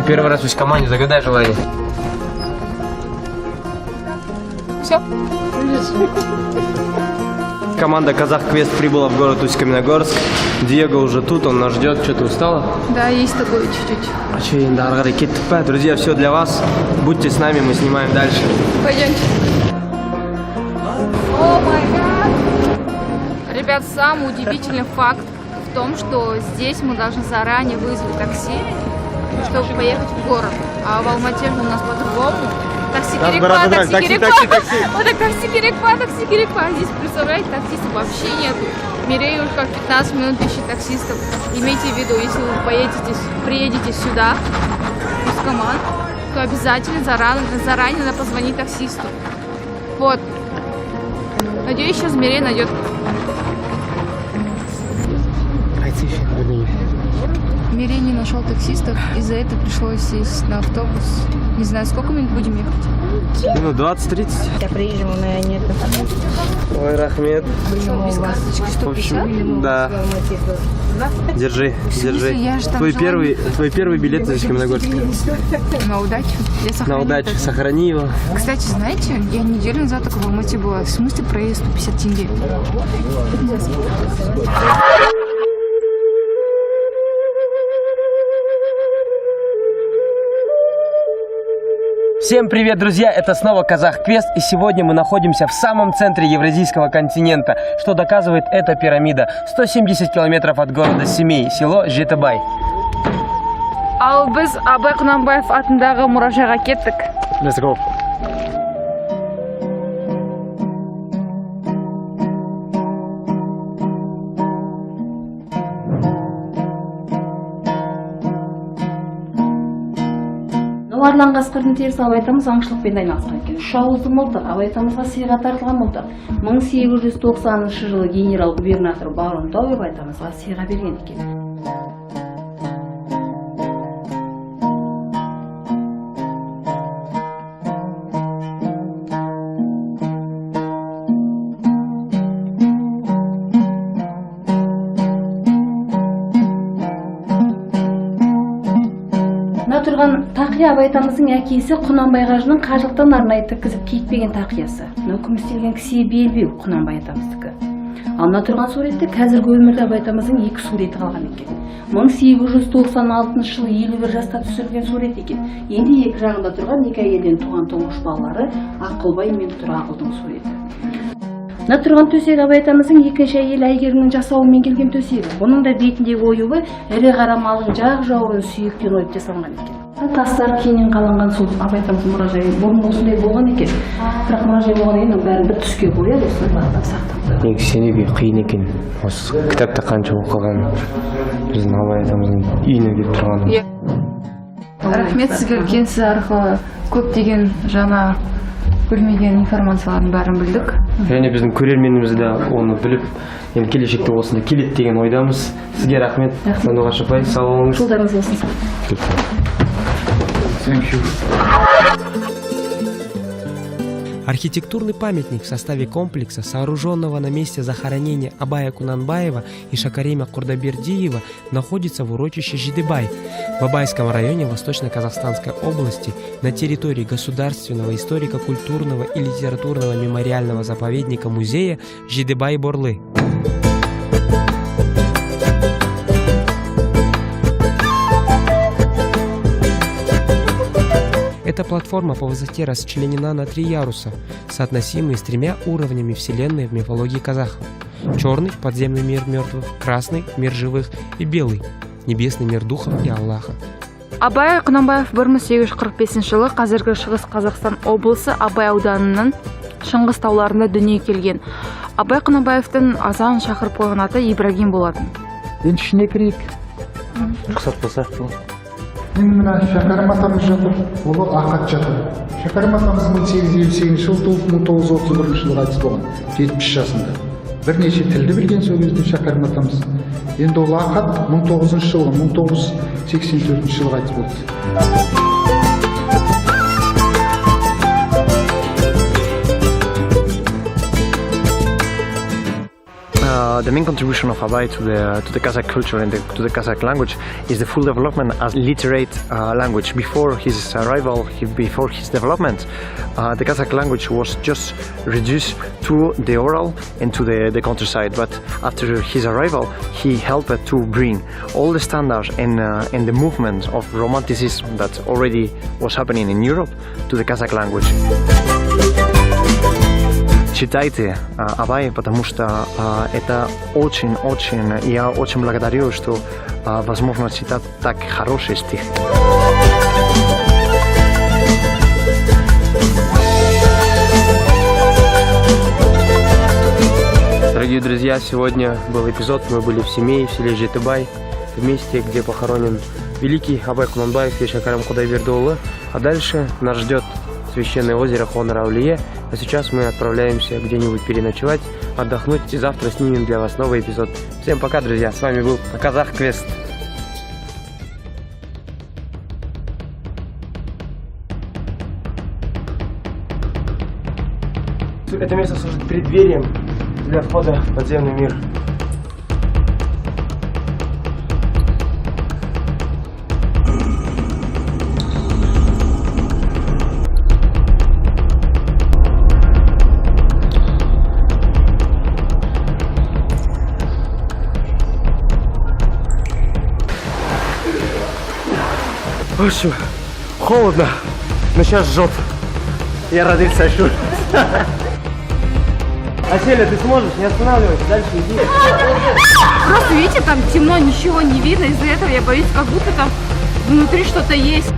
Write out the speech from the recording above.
Первый раз в команде, загадай желание. Все? Команда Казах Квест прибыла в город Усть-Каменогорск. Диего уже тут, он нас ждет. Что, ты устала? Да, есть такое чуть-чуть. А что, друзья, все для вас. Будьте с нами, мы снимаем дальше. Пойдемте. О май гад! Ребят, самый удивительный факт в том, что здесь мы должны заранее вызвать такси, чтобы поехать в город. А в Алмате же у нас по-другому. Такси Керекпа. Вот так такси Керекпа. Здесь, представляете, таксистов вообще нету. Мирей уже как 15 минут ищет таксистов. Имейте в виду, если вы приедете сюда, из команд, то обязательно заранее надо позвонить таксисту. Вот. Надеюсь, сейчас Мирей найдет. Мирей не нашел таксистов, из-за этого пришлось сесть на автобус. Не знаю, сколько минут будем ехать? Минут 20-30. Я приезжала, но нет. Ой, рахмет. В общем, да. Держи. Я же там Твой первый билет из Каменогорска. На удачу. На удачу. Сохрани его. Кстати, знаете, я неделю назад только в Алмате была. В смысле проезд 150 тенге? Всем привет, друзья! Это снова Казах Квест, и сегодня мы находимся в самом центре Евразийского континента, что доказывает эта пирамида. 170 километров от города Семей, село Жетебай. Ал біз Абай Құнанбаев атындағы мұражайға кеттік. Let's go! Арлан Қасқырдың терісі Абай атамыз аңшылықпен айналысқан екен. 3 ауызды мылтық Абай атамызға сыйға тартылған мылтық. 1890 жылы генерал-губернатор барон Тауып Абай атамызға сыйға берген екен. Тұрған тақия Абай атамыздың әкесі Құнанбай қажының қажылықтан арнайы тіккізіп киітпеген тақиясы. Күміс келген кісіге белбеу Құнанбай атамыздікі. Ал мына тұрған суретте қазіргі өмірде Абай атамыздың 2 суреті қалған екен. 1896 жылы 51 жаста түсірілген сурет екен. Енді екі жағында тұрған екі әйелден туған тұңғыш балалары Ақылбай мен Тұрағұлдың суреті. Мына тұрған төсек Абай атамыздың екінші әйелі Әйгерімнің жасауымен келген төсегі. Бұның да бетіндегі оюы ірі қара малың жақ жауырын сүйектен ойып жасалған екен. Тастар кейіннен қаланған сол Абай атамыздың мұражайы бұрын осындай болған екен. Бірақ мұражай болған екен, бәрін бір түске қояды, осылай бағдап сақталды. Негізі сенуге қиын екен. Осы кітапта қанша оқыған біздің Абай атамыздың үйіне келіп тұрған. Рахмет сізге, сіз арқылы көптеген жаңа білмеген информациялардың бәрін білдік. Және біздің көрерменіміз де оны біліп, енді келешекте осында келеді деген ойдамыз. Сізге рахмет. Сандуғаш апай, сау болыңыз. Жолдарыңыз болсын. Архитектурный памятник в составе комплекса, сооруженного на месте захоронения Абая Кунанбаева и Шакарима Курдабердиева, находится в урочище Жетебай в Абайском районе Восточно-Казахстанской области на территории Государственного историко-культурного и литературного мемориального заповедника музея Жетебай-Борлы. Эта платформа по высоте расчленена на 3 яруса, соотносимые с 3 уровнями вселенной в мифологии казахов. Черный – подземный мир мертвых, красный – мир живых и белый – небесный мир духов и Аллаха. Абай Құнанбаев 1845 жылы қазіргі Шығыс Қазақстан облысы Абай ауданының Шыңғыс тауларында дүниеге келген. Абай Құнанбаевтың азан шақырып қойған аты Ибрагим болатын. Енді ішіне кірейік. Рұқсат болса. Мына Шәкәрім атамыз жатыр, олы Ақат жатыр. Шәкәрім атамыз 1858 жылы туып, 1931 жылы қайтыс болған, 70 жасында. Бірнеше тілді білген сол кезде Шәкәрім атамыз. Енді ол Ақат 1900 жылы, 1984 жылы қайтыс болды. the main contribution of Abay to the Kazakh culture and to the Kazakh language is the full development as literate language. Before his arrival, before his development, the Kazakh language was just reduced to the oral and to the countryside. But after his arrival, he helped to bring all the standards and the movement of romanticism that already was happening in Europe to the Kazakh language. Читайте Абай, потому что это очень-очень, я очень благодарю, что возможно читать так хороший стих. Дорогие друзья, сегодня был эпизод, мы были в Семее, в селе Жетыбай, в месте, где похоронен великий Абай Кунанбаев и Шакарам Кудайбердиулы. А дальше нас ждет священное озеро Хонор-Аулие. А сейчас мы отправляемся где-нибудь переночевать, отдохнуть, и завтра снимем для вас новый эпизод. Всем пока, друзья, с вами был Казах Квест. Это место служит преддверием для входа в подземный мир. В общем, холодно, но сейчас жжет. Я родился ощущу. Аселя, ты сможешь? Не останавливайся, дальше иди. Просто видите, там темно, ничего не видно, из-за этого я боюсь, как будто там внутри что-то есть.